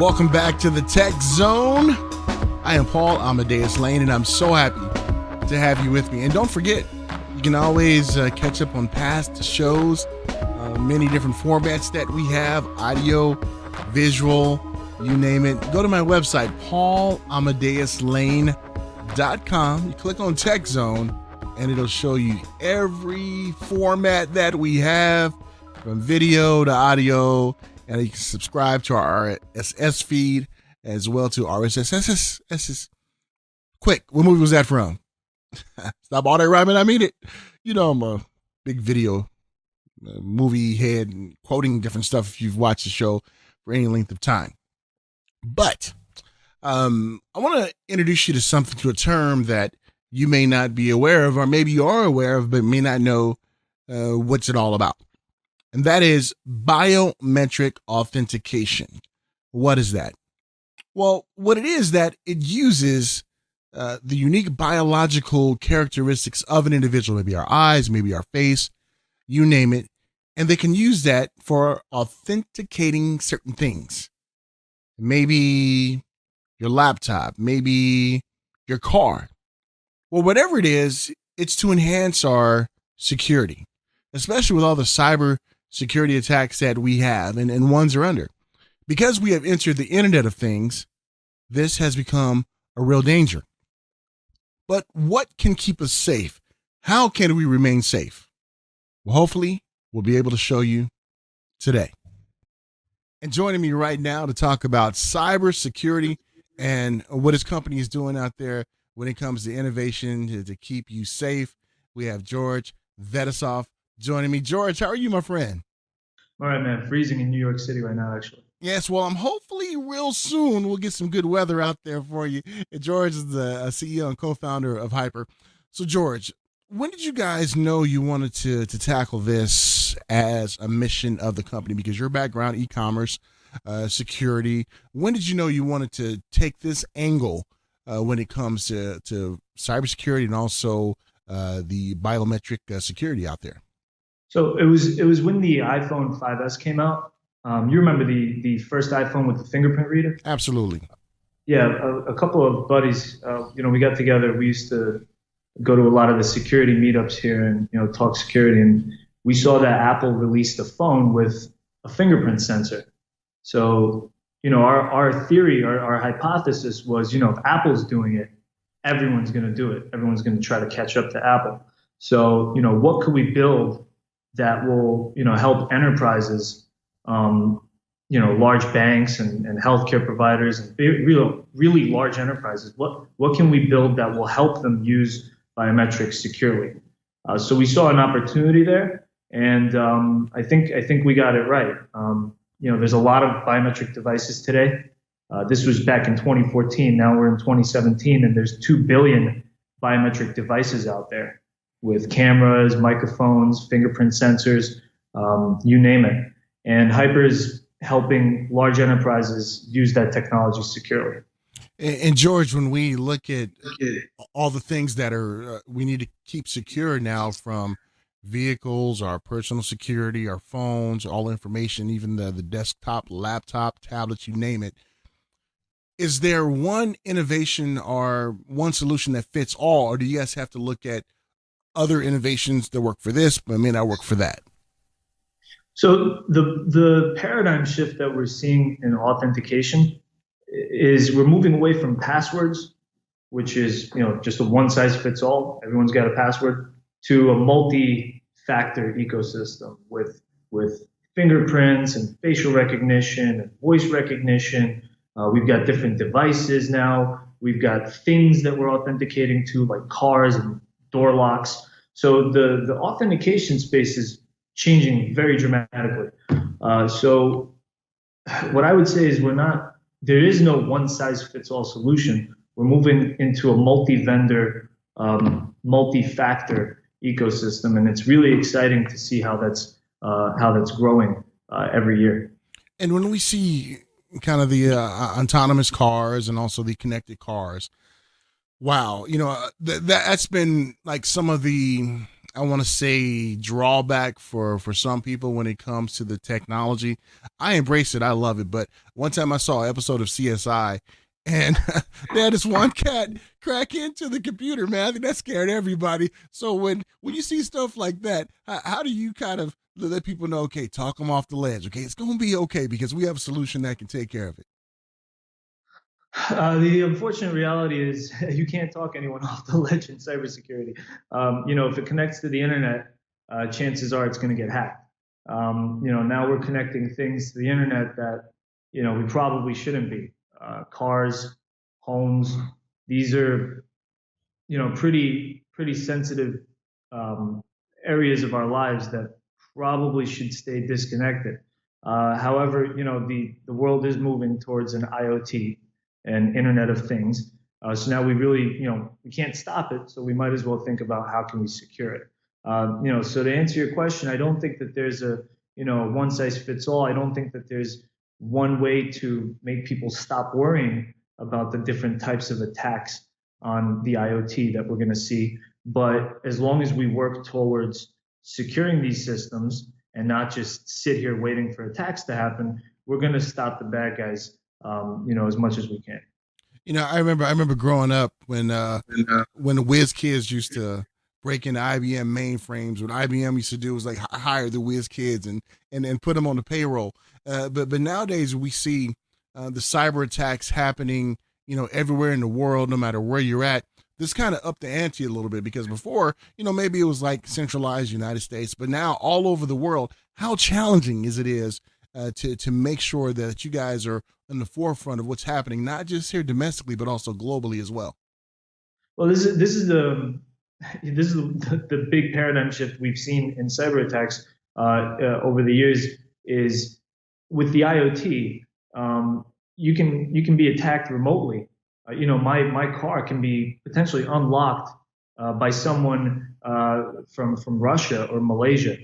Welcome back to the Tech Zone. I am Paul Amadeus Lane, and I'm so happy to have you with me. And don't forget, you can always catch up on past shows, many different formats that we have, audio, visual, you name it. Go to my website, paulamadeouslane.com. You click on Tech Zone, and it'll show you every format that we have, from video to audio, and you can subscribe to our RSS feed as well to RSS. Quick, what movie was that from? Stop all that rhyming, I mean it. You know, I'm a big video movie head and quoting different stuff if you've watched the show for any length of time. But I want to introduce you to a term that you may not be aware of, or maybe you are aware of, but may not know what's it all about. And that is biometric authentication. What is that? Well, what it is that it uses the unique biological characteristics of an individual, maybe our eyes, maybe our face, you name it, and they can use that for authenticating certain things. Maybe your laptop, maybe your car. Well, whatever it is, it's to enhance our security, especially with all the cyber security attacks that we have and ones are under. Because we have entered the Internet of Things, this has become a real danger. But what can keep us safe? How can we remain safe? Well, hopefully, we'll be able to show you today. And joining me right now to talk about cybersecurity and what his company is doing out there when it comes to innovation to keep you safe, we have George Avetisov joining me. George, how are you, my friend? All right, man. Freezing in New York City right now, actually. Yes, well, I'm hopefully real soon we'll get some good weather out there for you. George is the CEO and co-founder of HYPR. So, George, when did you guys know you wanted to tackle this as a mission of the company? Because your background, e-commerce, security, when did you know you wanted to take this angle when it comes to cybersecurity and also the biometric security out there? So it was when the iPhone 5S came out. You remember the first iPhone with the fingerprint reader? Absolutely. Yeah, a couple of buddies, we got together. We used to go to a lot of the security meetups here and, talk security. And we saw that Apple released a phone with a fingerprint sensor. So, our theory, our hypothesis was, if Apple's doing it, everyone's going to do it. Everyone's going to try to catch up to Apple. So, what could we build that will, help enterprises, large banks and healthcare providers and really large enterprises? What can we build that will help them use biometrics securely? So we saw an opportunity there, and I think we got it right. There's a lot of biometric devices today. This was back in 2014. Now we're in 2017, and there's 2 billion biometric devices out there with cameras, microphones, fingerprint sensors, you name it. And HYPR is helping large enterprises use that technology securely. And George, when we look at all the things that are we need to keep secure now, from vehicles, our personal security, our phones, all information, even the desktop, laptop, tablets, you name it, is there one innovation or one solution that fits all, or do you guys have to look at other innovations that work for this but may not work for that? So the paradigm shift that we're seeing in authentication is we're moving away from passwords, which is just a one size fits all. Everyone's got a password, to a multi-factor ecosystem with fingerprints and facial recognition and voice recognition. We've got different devices now. We've got things that we're authenticating to, like cars and door locks. So the authentication space is changing very dramatically. So what I would say is there is no one size fits all solution. We're moving into a multi-vendor, multi-factor ecosystem, and it's really exciting to see how that's growing every year. And when we see kind of the autonomous cars and also the connected cars, wow, that's been like some of the I want to say drawback for some people when it comes to the technology. I embrace it. I love it. But one time I saw an episode of CSI, and they had this one cat crack into the computer, man. I think that scared everybody. So when you see stuff like that, how do you kind of let people know, okay, talk them off the ledge? Okay, it's going to be okay because we have a solution that can take care of it. The unfortunate reality is you can't talk anyone off the ledge in cybersecurity. If it connects to the internet, chances are it's going to get hacked. Now we're connecting things to the internet that, we probably shouldn't be. Cars, homes, these are, pretty sensitive areas of our lives that probably should stay disconnected. However, the world is moving towards an IoT and Internet of Things. So now we really, we can't stop it. So we might as well think about how can we secure it. So to answer your question, I don't think that there's a, one size fits all. I don't think that there's one way to make people stop worrying about the different types of attacks on the IoT that we're going to see. But as long as we work towards securing these systems and not just sit here waiting for attacks to happen, we're going to stop the bad guys, as much as we can. I remember growing up when the whiz kids used to break into IBM mainframes. What IBM used to do was like hire the whiz kids and put them on the payroll. But nowadays we see the cyber attacks happening, everywhere in the world, no matter where you're at. This kind of upped the ante a little bit because before, maybe it was like centralized United States, but now all over the world. How challenging is to make sure that you guys are in the forefront of what's happening, not just here domestically, but also globally as well? Well, this is the big paradigm shift we've seen in cyber attacks over the years. Is with the IoT, you can be attacked remotely. My car can be potentially unlocked by someone from Russia or Malaysia.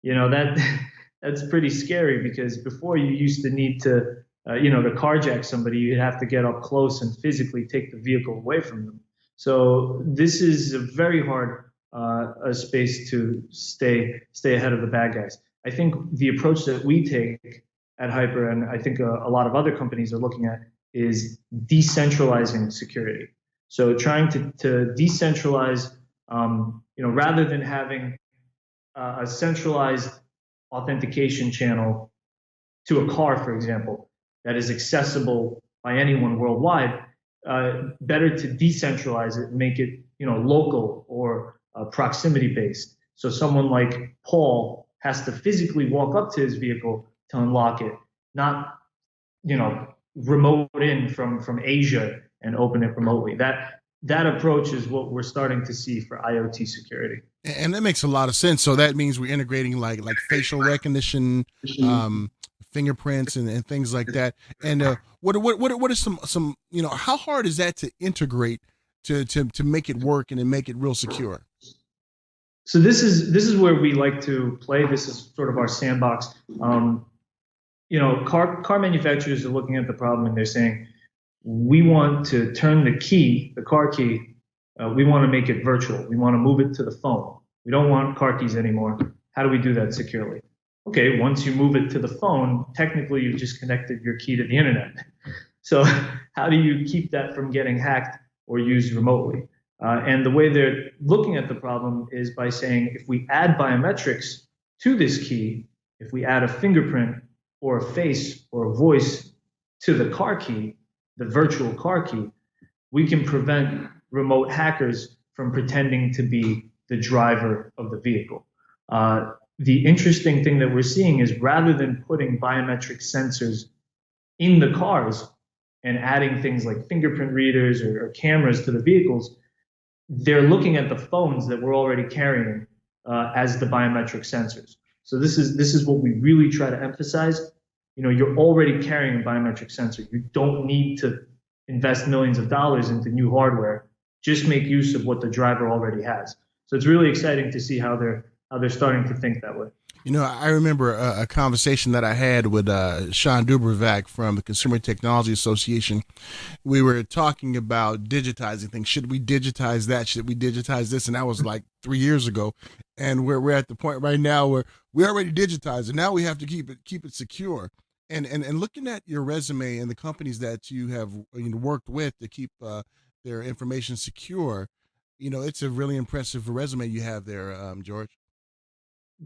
That's pretty scary because before you used to need to to carjack somebody, you'd have to get up close and physically take the vehicle away from them. So this is a very hard a space to stay ahead of the bad guys. I think the approach that we take at HYPR, and I think a lot of other companies are looking at, is decentralizing security. So trying to decentralize, rather than having a centralized authentication channel to a car, for example, that is accessible by anyone worldwide. Better to decentralize it and make it, local or proximity based. So someone like Paul has to physically walk up to his vehicle to unlock it, not, remote in from Asia and open it remotely. That approach is what we're starting to see for IoT security. And that makes a lot of sense. So that means we're integrating like facial recognition, fingerprints and things like that. And what are some how hard is that to integrate to make it work and to make it real secure? So this is where we like to play. This is sort of our sandbox. Car manufacturers are looking at the problem and they're saying, we want to turn the car key, we want to make it virtual. We want to move it to the phone. We don't want car keys anymore. How do we do that securely? Okay, once you move it to the phone, technically you've just connected your key to the internet. So how do you keep that from getting hacked or used remotely? And the way they're looking at the problem is by saying, if we add biometrics to this key, if we add a fingerprint or a face or a voice to the car key, the virtual car key, we can prevent remote hackers from pretending to be the driver of the vehicle. The interesting thing that we're seeing is rather than putting biometric sensors in the cars and adding things like fingerprint readers or cameras to the vehicles, they're looking at the phones that we're already carrying as the biometric sensors. So this is what we really try to emphasize. You're already carrying a biometric sensor. You don't need to invest millions of dollars into new hardware. Just make use of what the driver already has. So it's really exciting to see how they're starting to think that way. You know, I remember a conversation that I had with Sean Dubervac from the Consumer Technology Association. We were talking about digitizing things. Should we digitize that? Should we digitize this? And that was like 3 years ago. And we're at the point right now where we already digitized it. Now we have to keep it secure. And looking at your resume and the companies that you have worked with to keep their information secure, it's a really impressive resume you have there, George.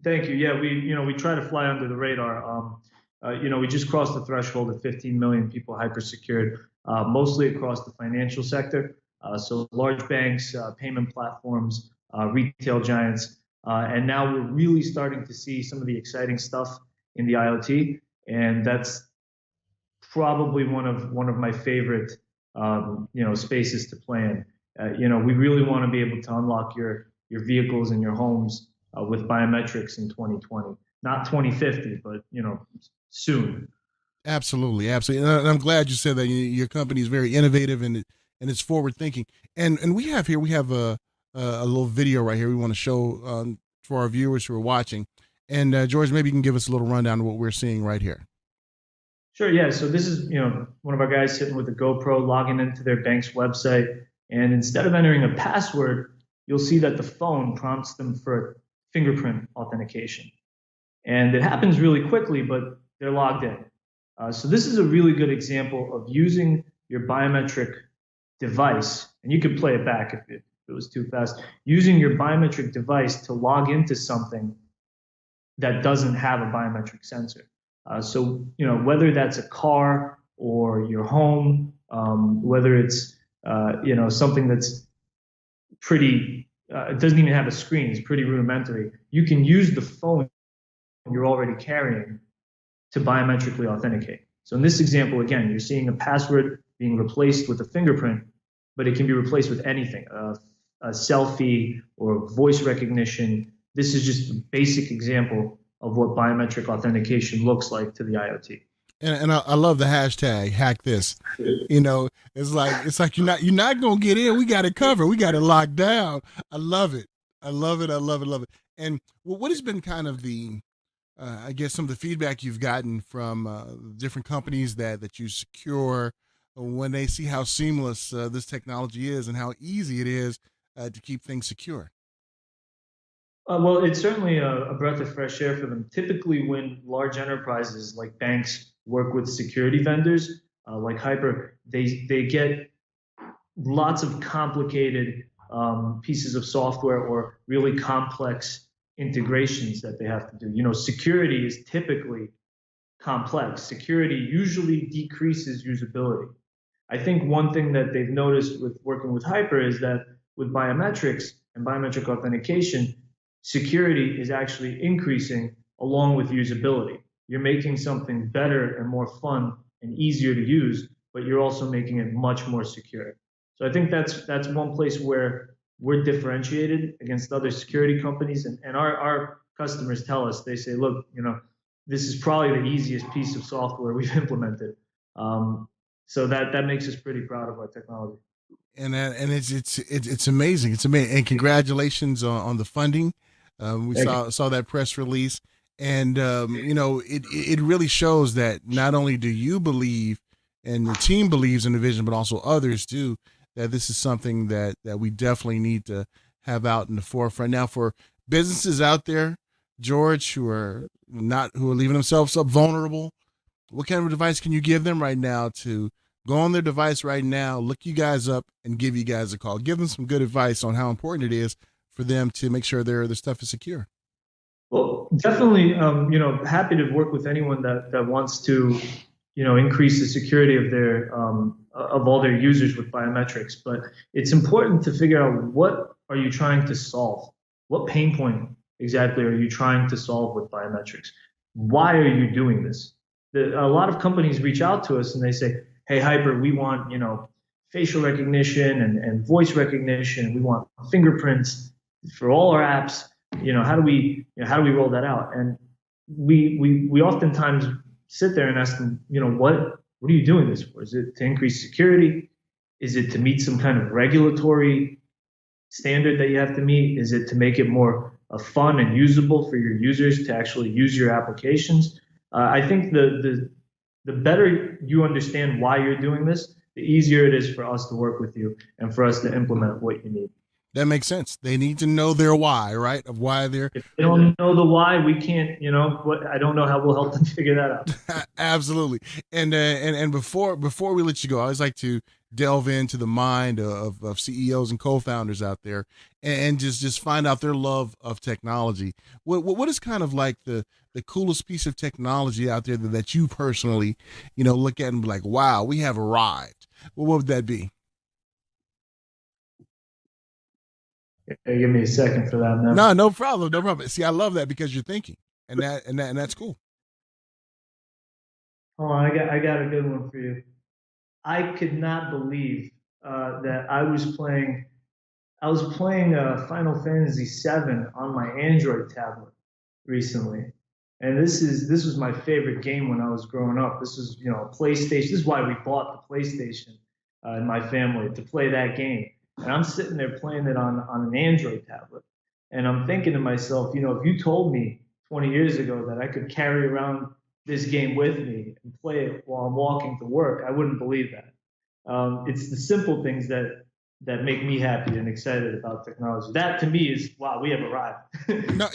Thank you. Yeah, we try to fly under the radar. We just crossed the threshold of 15 million people hyper-secured, mostly across the financial sector. So large banks, payment platforms, retail giants, and now we're really starting to see some of the exciting stuff in the IoT, and that's probably one of my favorite spaces to play in. We really want to be able to unlock your vehicles and your homes with biometrics in 2020, not 2050, but soon. Absolutely, absolutely. And I'm glad you said that your company is very innovative and it's forward thinking. And we have a little video right here we want to show for our viewers who are watching. And George, maybe you can give us a little rundown of what we're seeing right here. Sure. Yeah. So this is one of our guys sitting with a GoPro logging into their bank's website, and instead of entering a password, you'll see that the phone prompts them for fingerprint authentication. And it happens really quickly, but they're logged in. So this is a really good example of using your biometric device, and you could play it back if it was too fast, using your biometric device to log into something that doesn't have a biometric sensor. So whether that's a car or your home, whether it's something that's pretty, it doesn't even have a screen, it's pretty rudimentary, you can use the phone you're already carrying to biometrically authenticate. So in this example, again, you're seeing a password being replaced with a fingerprint, but it can be replaced with anything, a selfie or voice recognition. This is just a basic example of what biometric authentication looks like to the IoT. And I love the hashtag hack this. It's like you're not gonna get in. We got it covered. We got it locked down. I love it. I love it. I love it. Love it. And what has been kind of the I guess some of the feedback you've gotten from different companies that you secure when they see how seamless this technology is and how easy it is to keep things secure? Well, it's certainly a breath of fresh air for them. Typically, when large enterprises like banks work with security vendors like HYPR, they get lots of complicated pieces of software or really complex integrations that they have to do. Security is typically complex. Security usually decreases usability. I think one thing that they've noticed with working with HYPR is that with biometrics and biometric authentication, security is actually increasing along with usability. You're making something better and more fun and easier to use, but you're also making it much more secure. So I think that's one place where we're differentiated against other security companies, and our customers tell us, they say, look, this is probably the easiest piece of software we've implemented. So that makes us pretty proud of our technology. And it's amazing. It's amazing. And congratulations on the funding. We saw that press release, and it really shows that not only do you believe and the team believes in the vision, but also others do, that this is something that we definitely need to have out in the forefront. Now, for businesses out there, George, who are leaving themselves up vulnerable, what kind of advice can you give them right now to go on their device right now, look you guys up, and give you guys a call? Give them some good advice on how important it is for them to make sure their stuff is secure. Well, definitely, happy to work with anyone that wants to, increase the security of all their users with biometrics. But it's important to figure out, what are you trying to solve? What pain point exactly are you trying to solve with biometrics? Why are you doing this? A lot of companies reach out to us and they say, hey, HYPR, we want, facial recognition and voice recognition. We want fingerprints for all our apps. How do we roll that out? And we oftentimes sit there and ask them, what are you doing this for? Is it to increase security? Is it to meet some kind of regulatory standard that you have to meet? Is it to make it more fun and usable for your users to actually use your applications. I think the better you understand why you're doing this, the easier it is for us to work with you and for us to implement what you need. That makes sense. They need to know their why, right? Of why they're. If they don't know the why, we can't. I don't know how we'll help them figure that out. Absolutely. And before we let you go, I always like to delve into the mind of CEOs and co-founders out there, and just find out their love of technology. What is kind of like the coolest piece of technology out there that you personally, look at and be like, wow, we have arrived? What would that be? Hey, give me a second for that, man. No problem, no problem. See, I love that because you're thinking, and that's cool. Hold on, I got a good one for you. I could not believe that I was playing Final Fantasy VII on my Android tablet recently, and this was my favorite game when I was growing up. This is PlayStation. This is why we bought the PlayStation in my family, to play that game. And I'm sitting there playing it on an Android tablet. And I'm thinking to myself, if you told me 20 years ago that I could carry around this game with me and play it while I'm walking to work, I wouldn't believe that. It's the simple things that make me happy and excited about technology. That to me is, wow, we have arrived. No,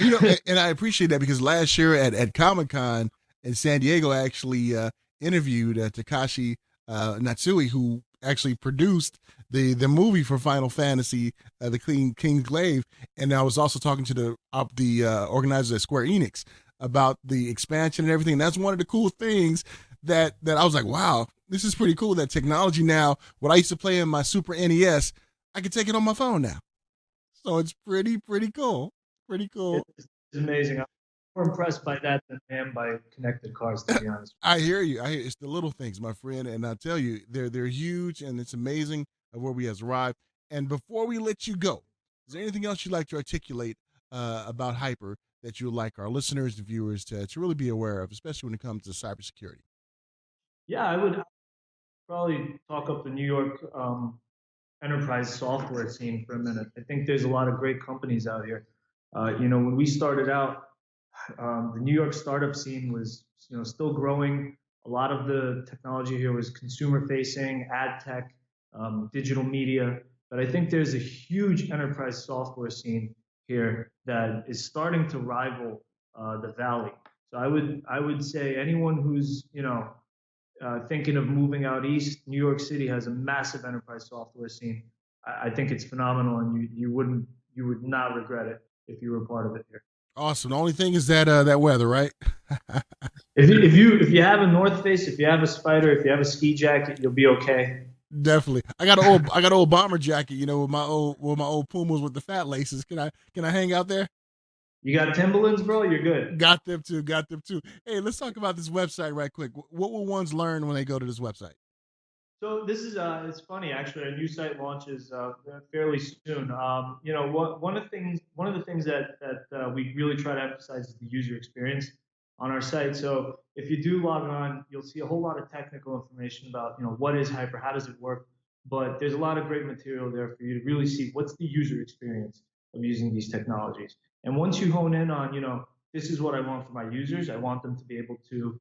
and I appreciate that because last year at Comic-Con in San Diego, I actually interviewed Takashi Natsui, who actually produced the movie for Final Fantasy, the King's Glaive, and I was also talking to the organizers at Square Enix about the expansion and everything. And that's one of the cool things that I was like, wow, this is pretty cool. That technology now, what I used to play in my Super NES, I can take it on my phone now. So it's pretty cool. Pretty cool. It's amazing. I'm more impressed by that than I am by connected cars, to be honest. I hear you. It's the little things, my friend, and I tell you, they're huge, and it's amazing of where we have arrived. And before we let you go, is there anything else you'd like to articulate about HYPR that you would like our listeners and viewers to really be aware of, especially when it comes to cybersecurity? Yeah, I would probably talk up the New York enterprise software scene for a minute. I think there's a lot of great companies out here. When we started out, the New York startup scene was, still growing. A lot of the technology here was consumer facing, ad tech, digital media. But I think there's a huge enterprise software scene here that is starting to rival the Valley. So I would say anyone who's, thinking of moving out east, New York City has a massive enterprise software scene. I think it's phenomenal, and you would not regret it if you were part of it here. Awesome. The only thing is that weather, right? if you have a North Face, if you have a Spider, if you have a ski jacket, you'll be okay. Definitely. I got an old bomber jacket, with my old Pumas with the fat laces. Can I hang out there? You got Timberlands, bro? You're good. Got them too. Hey, let's talk about this website right quick. What will ones learn when they go to this website? So this is it's funny actually. Our new site launches fairly soon. One of the things that we really try to emphasize is the user experience on our site. So if you do log on, you'll see a whole lot of technical information about what is HYPR, how does it work. But there's a lot of great material there for you to really see what's the user experience of using these technologies. And once you hone in on this is what I want for my users. I want them to be able to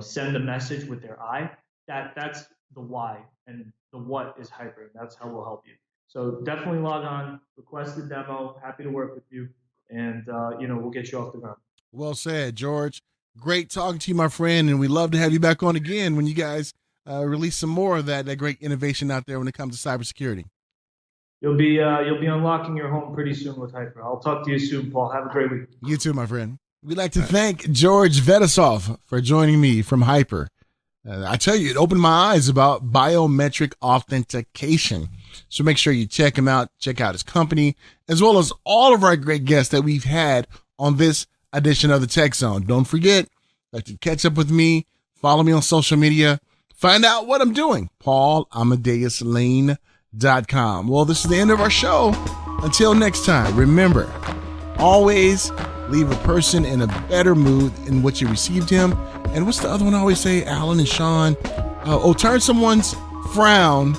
send a message with their eye. That's the why, and the what is HYPR. That's how we'll help you. So definitely log on, request a demo. Happy to work with you, and we'll get you off the ground. Well said, George. Great talking to you, my friend, and we'd love to have you back on again when you guys release some more of that great innovation out there when it comes to cybersecurity. You'll be unlocking your home pretty soon with HYPR. I'll talk to you soon, Paul. Have a great week. You too, my friend. We'd like to thank George Avetisov for joining me from HYPR. I tell you, it opened my eyes about biometric authentication. So make sure you check him out, check out his company, as well as all of our great guests that we've had on this edition of the Tech Zone. Don't forget, like to catch up with me, follow me on social media, find out what I'm doing. PaulAmadeusLane.com. Well, this is the end of our show. Until next time, remember, always leave a person in a better mood in what you received him. And what's the other one I always say, Alan and Sean? Turn someone's frown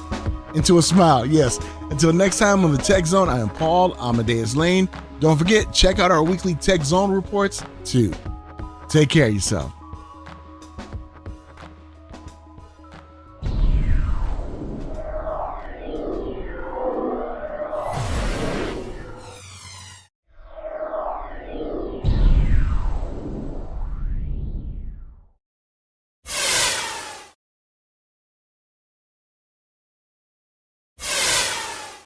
into a smile. Yes. Until next time on the Tech Zone, I am Paul Amadeus Lane. Don't forget, check out our weekly Tech Zone reports too. Take care of yourself.